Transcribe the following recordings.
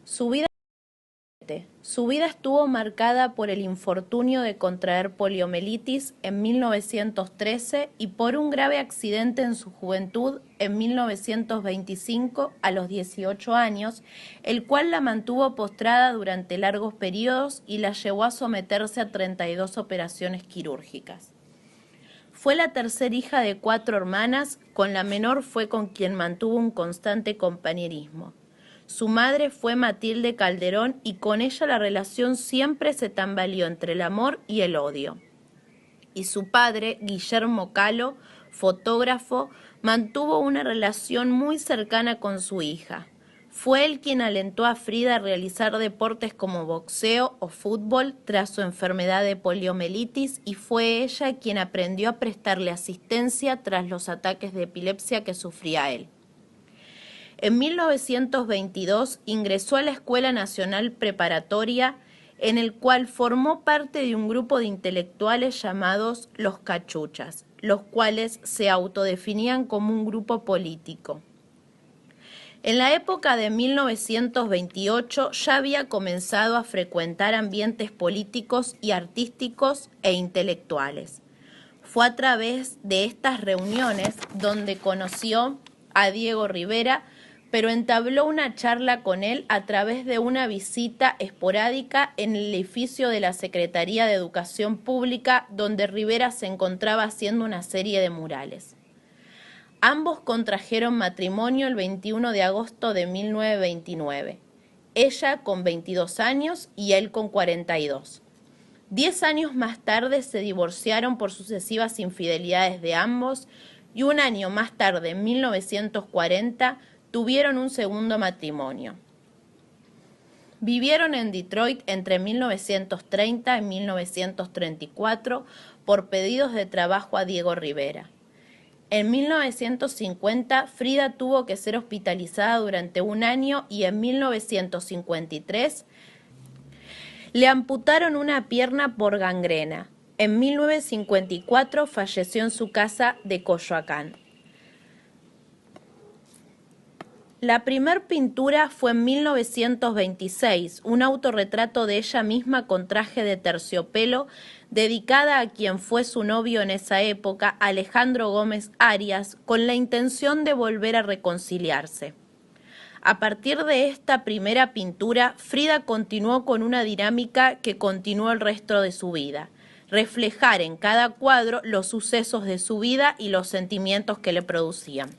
Su vida estuvo marcada por el infortunio de contraer poliomielitis en 1913 y por un grave accidente en su juventud en 1925 a los 18 años, el cual la mantuvo postrada durante largos periodos y la llevó a someterse a 32 operaciones quirúrgicas. Fue la tercera hija de 4 hermanas, con la menor fue con quien mantuvo un constante compañerismo. Su madre fue Matilde Calderón y con ella la relación siempre se tambaleó entre el amor y el odio. Y su padre, Guillermo Kahlo, fotógrafo, mantuvo una relación muy cercana con su hija. Fue él quien alentó a Frida a realizar deportes como boxeo o fútbol tras su enfermedad de poliomielitis y fue ella quien aprendió a prestarle asistencia tras los ataques de epilepsia que sufría él. En 1922 ingresó a la Escuela Nacional Preparatoria, en el cual formó parte de un grupo de intelectuales llamados los cachuchas, los cuales se autodefinían como un grupo político. En la época de 1928 ya había comenzado a frecuentar ambientes políticos y artísticos e intelectuales. Fue a través de estas reuniones donde conoció a Diego Rivera, pero entabló una charla con él a través de una visita esporádica en el edificio de la Secretaría de Educación Pública, donde Rivera se encontraba haciendo una serie de murales. Ambos contrajeron matrimonio el 21 de agosto de 1929, ella con 22 años y él con 42. 10 años más tarde se divorciaron por sucesivas infidelidades de ambos y un año más tarde, en 1940, tuvieron un segundo matrimonio. Vivieron en Detroit entre 1930 y 1934 por pedidos de trabajo a Diego Rivera. En 1950, Frida tuvo que ser hospitalizada durante un año y en 1953 le amputaron una pierna por gangrena. En 1954 falleció en su casa de Coyoacán. La primer pintura fue en 1926, un autorretrato de ella misma con traje de terciopelo, dedicada a quien fue su novio en esa época, Alejandro Gómez Arias, con la intención de volver a reconciliarse. A partir de esta primera pintura, Frida continuó con una dinámica que continuó el resto de su vida: reflejar en cada cuadro los sucesos de su vida y los sentimientos que le producían.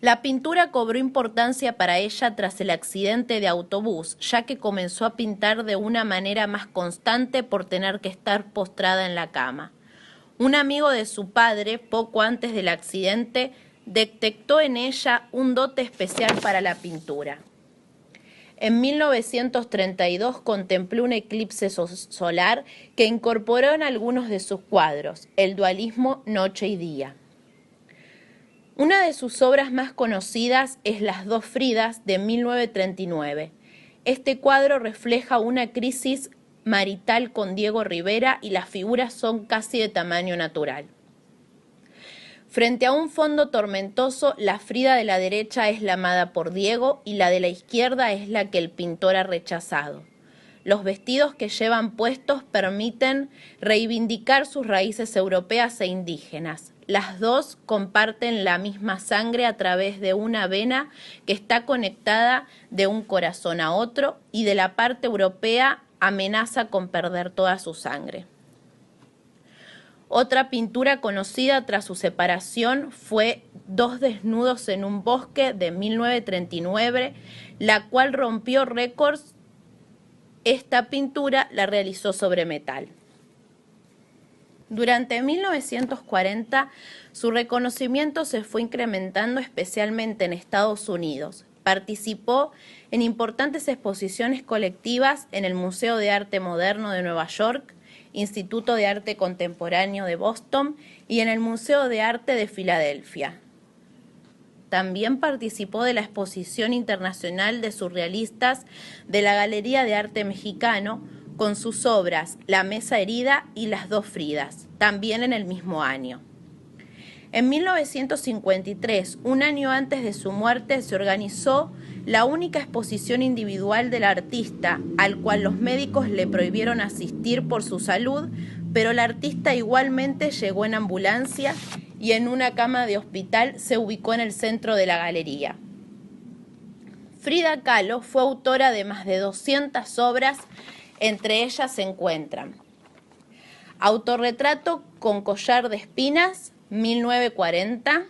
La pintura cobró importancia para ella tras el accidente de autobús, ya que comenzó a pintar de una manera más constante por tener que estar postrada en la cama. Un amigo de su padre, poco antes del accidente, detectó en ella un dote especial para la pintura. En 1932 contempló un eclipse solar que incorporó en algunos de sus cuadros, el dualismo noche y día. Una de sus obras más conocidas es Las dos Fridas, de 1939. Este cuadro refleja una crisis marital con Diego Rivera y las figuras son casi de tamaño natural. Frente a un fondo tormentoso, la Frida de la derecha es la amada por Diego y la de la izquierda es la que el pintor ha rechazado. Los vestidos que llevan puestos permiten reivindicar sus raíces europeas e indígenas. Las dos comparten la misma sangre a través de una vena que está conectada de un corazón a otro y de la parte europea amenaza con perder toda su sangre. Otra pintura conocida tras su separación fue Dos desnudos en un bosque, de 1939, la cual rompió récords. Esta pintura la realizó sobre metal. Durante 1940, su reconocimiento se fue incrementando especialmente en Estados Unidos. Participó en importantes exposiciones colectivas en el Museo de Arte Moderno de Nueva York, Instituto de Arte Contemporáneo de Boston y en el Museo de Arte de Filadelfia. También participó de la Exposición Internacional de Surrealistas de la Galería de Arte Mexicano, con sus obras La Mesa Herida y Las dos Fridas, también en el mismo año. En 1953, un año antes de su muerte, se organizó La única exposición individual del artista, al cual los médicos le prohibieron asistir por su salud, pero el artista igualmente llegó en ambulancia y en una cama de hospital se ubicó en el centro de la galería. Frida Kahlo fue autora de más de 200 obras, entre ellas se encuentran Autorretrato con collar de espinas, 1940,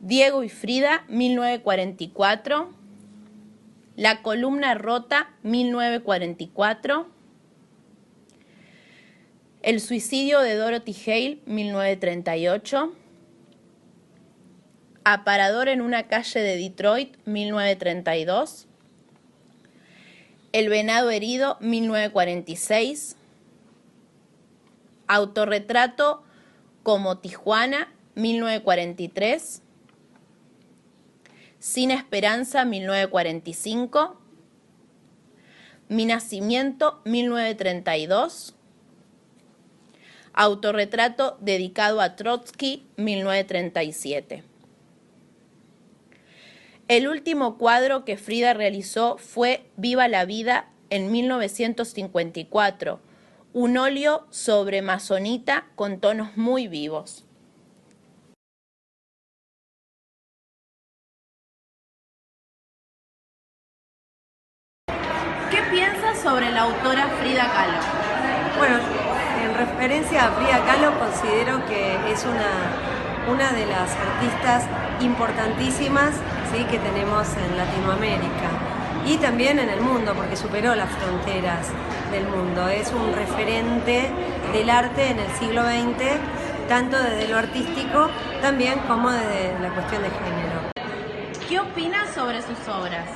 Diego y Frida, 1944, La columna rota, 1944, El suicidio de Dorothy Hale, 1938, Aparador en una calle de Detroit, 1932, El venado herido, 1946, Autorretrato como Tijuana, 1943, Sin esperanza, 1945, Mi nacimiento, 1932, Autorretrato dedicado a Trotsky, 1937. El último cuadro que Frida realizó fue Viva la vida en 1954, un óleo sobre amazonita con tonos muy vivos. ¿Qué piensas sobre la autora Frida Kahlo? Bueno, en referencia a Frida Kahlo considero que es una de las artistas importantísimas, ¿sí?, que tenemos en Latinoamérica y también en el mundo, porque superó las fronteras del mundo. Es un referente del arte en el siglo XX, tanto desde lo artístico también como desde la cuestión de género. ¿Qué opinas sobre sus obras?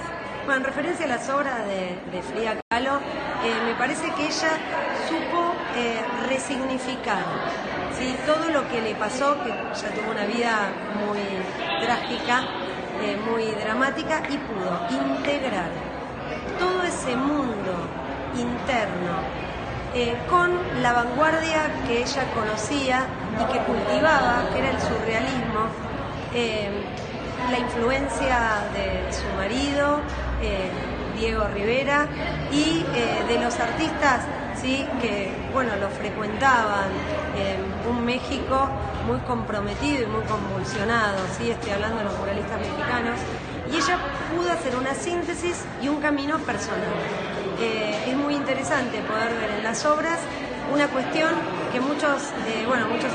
Bueno, en referencia a las obras de Frida Kahlo, me parece que ella supo resignificar, ¿sí?, todo lo que le pasó, que ella tuvo una vida muy trágica, muy dramática, y pudo integrar todo ese mundo interno con la vanguardia que ella conocía y que cultivaba, que era el surrealismo, la influencia de su marido, Diego Rivera, y de los artistas, ¿sí?, que bueno, lo frecuentaban, un México muy comprometido y muy convulsionado, ¿sí?, estoy hablando de los muralistas mexicanos, y ella pudo hacer una síntesis y un camino personal. Es muy interesante poder ver en las obras una cuestión que muchos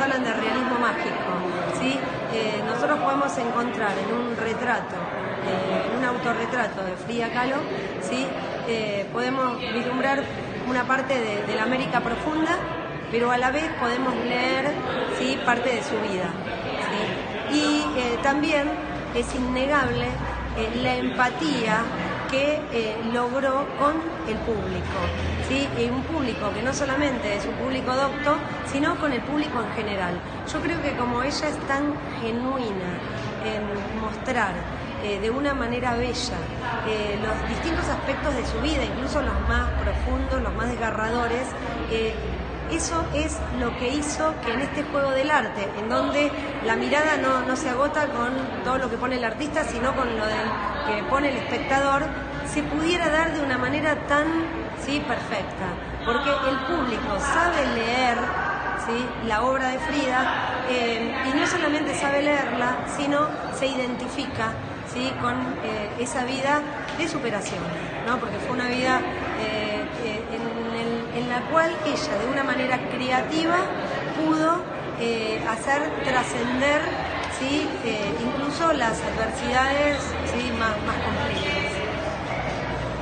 hablan de realismo mágico, ¿sí? Nosotros podemos encontrar en un retrato, en un autorretrato de Frida Kahlo, ¿sí?, podemos vislumbrar una parte de la América profunda, pero a la vez podemos leer, ¿sí?, parte de su vida, ¿sí? Y también es innegable la empatía que logró con el público, ¿sí? Un público que no solamente es un público docto, sino con el público en general. Yo creo que como ella es tan genuina en mostrar de una manera bella los distintos aspectos de su vida, incluso los más profundos, los más desgarradores, eso es lo que hizo que en este juego del arte, en donde la mirada no se agota con todo lo que pone el artista, sino con lo que pone el espectador, se pudiera dar de una manera tan, ¿sí?, perfecta. Porque el público sabe leer, ¿sí?, la obra de Frida, y no solamente sabe leerla, sino se identifica, ¿sí?, con esa vida de superación, ¿no? Porque fue una vida en la cual ella, de una manera creativa, pudo hacer trascender, ¿sí?, incluso las adversidades, ¿sí?, más complejas.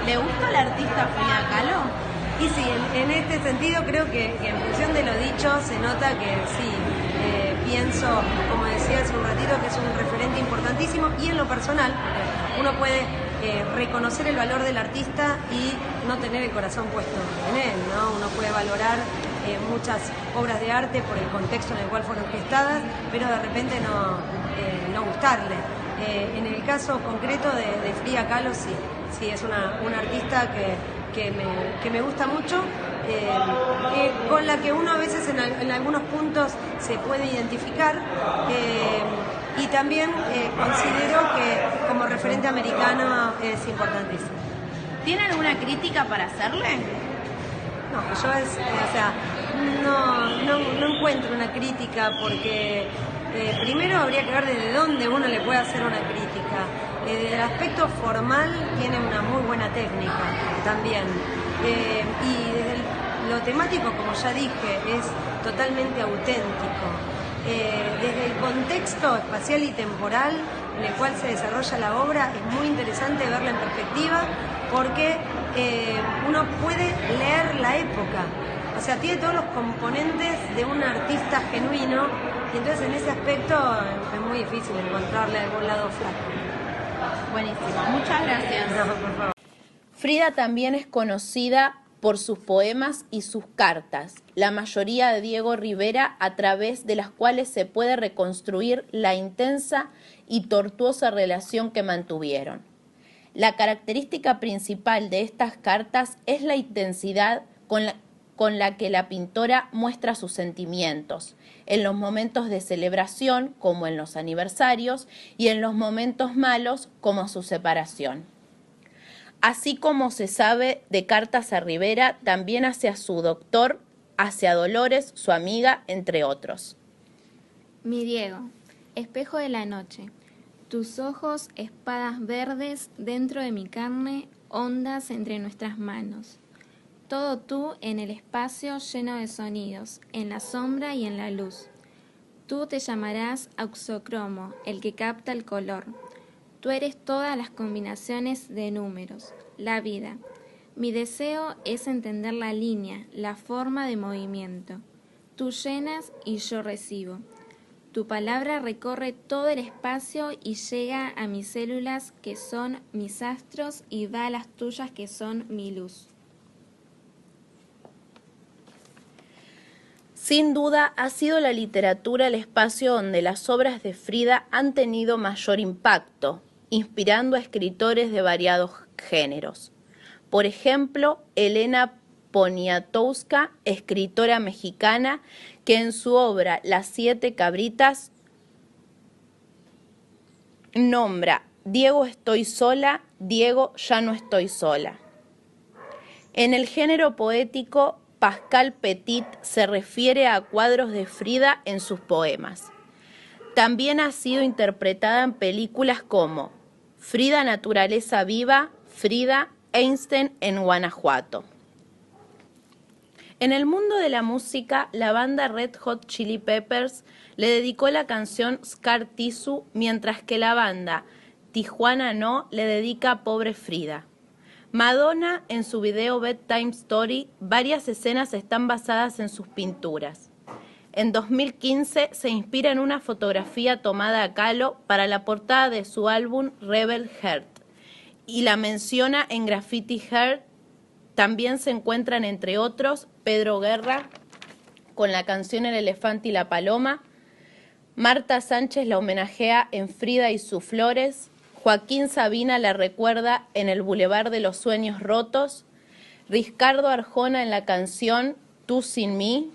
¿Le gusta la artista Frida Kahlo? Y sí, en este sentido creo que en función de lo dicho se nota que sí, pienso, como decía hace un ratito, que es un referente importantísimo, y en lo personal uno puede reconocer el valor del artista y no tener el corazón puesto en él, ¿no? Uno puede valorar muchas obras de arte por el contexto en el cual fueron gestadas, pero de repente no gustarle. En el caso concreto de Frida Kahlo, sí, es una artista que me gusta mucho, con la que uno a veces en algunos puntos se puede identificar, y también considero que, como como referente americano es importantísimo. ¿Tiene alguna crítica para hacerle? No, yo no encuentro una crítica porque primero habría que ver desde dónde uno le puede hacer una crítica. Desde el aspecto formal tiene una muy buena técnica también. Y desde lo temático, como ya dije, es totalmente auténtico. Desde el contexto espacial y temporal en el cual se desarrolla la obra es muy interesante verla en perspectiva porque uno puede leer la época, o sea, tiene todos los componentes de un artista genuino y entonces en ese aspecto es muy difícil encontrarle algún lado flaco. Buenísimo, muchas gracias. No, por favor. Frida también es conocida por sus poemas y sus cartas, la mayoría de Diego Rivera, a través de las cuales se puede reconstruir la intensa y tortuosa relación que mantuvieron. La característica principal de estas cartas es la intensidad con la que la pintora muestra sus sentimientos, en los momentos de celebración, como en los aniversarios, y en los momentos malos, como su separación. Así como se sabe de cartas a Rivera, también hacia su doctor, hacia Dolores, su amiga, entre otros. Mi Diego, espejo de la noche, tus ojos, espadas verdes dentro de mi carne, ondas entre nuestras manos. Todo tú en el espacio lleno de sonidos, en la sombra y en la luz. Tú te llamarás auxocromo, el que capta el color. Tú eres todas las combinaciones de números, la vida. Mi deseo es entender la línea, la forma de movimiento. Tú llenas y yo recibo. Tu palabra recorre todo el espacio y llega a mis células que son mis astros y va a las tuyas que son mi luz. Sin duda, ha sido la literatura el espacio donde las obras de Frida han tenido mayor impacto, inspirando a escritores de variados géneros. Por ejemplo, Elena Poniatowska, escritora mexicana, que en su obra Las 7 cabritas nombra Diego estoy sola, Diego ya no estoy sola. En el género poético, Pascal Petit se refiere a cuadros de Frida en sus poemas. También ha sido interpretada en películas como Frida Naturaleza Viva, Frida, Einstein en Guanajuato. En el mundo de la música, la banda Red Hot Chili Peppers le dedicó la canción Scar Tissue, mientras que la banda Tijuana No le dedica Pobre Frida. Madonna, en su video Bedtime Story, varias escenas están basadas en sus pinturas. En 2015 se inspira en una fotografía tomada a Kahlo para la portada de su álbum Rebel Heart y la menciona en Graffiti Heart. También se encuentran, entre otros, Pedro Guerra con la canción El elefante y la paloma, Marta Sánchez la homenajea en Frida y sus flores, Joaquín Sabina la recuerda en El Boulevard de los Sueños Rotos, Ricardo Arjona en la canción Tú sin mí,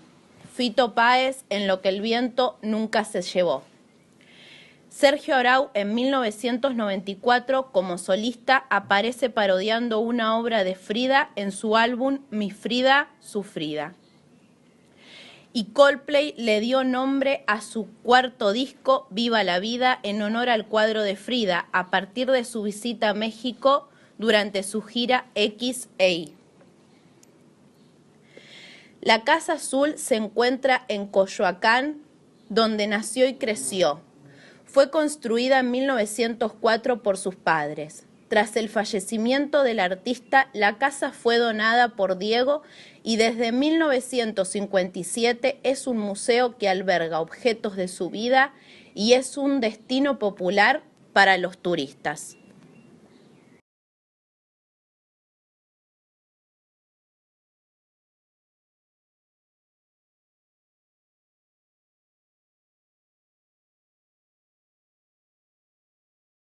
Fito Páez en Lo que el viento nunca se llevó. Sergio Arau en 1994 como solista aparece parodiando una obra de Frida en su álbum Mi Frida, su Frida. Y Coldplay le dio nombre a su cuarto disco, Viva la Vida, en honor al cuadro de Frida, a partir de su visita a México durante su gira XA. La Casa Azul se encuentra en Coyoacán, donde nació y creció. Fue construida en 1904 por sus padres. Tras el fallecimiento del artista, la casa fue donada por Diego y desde 1957 es un museo que alberga objetos de su vida y es un destino popular para los turistas.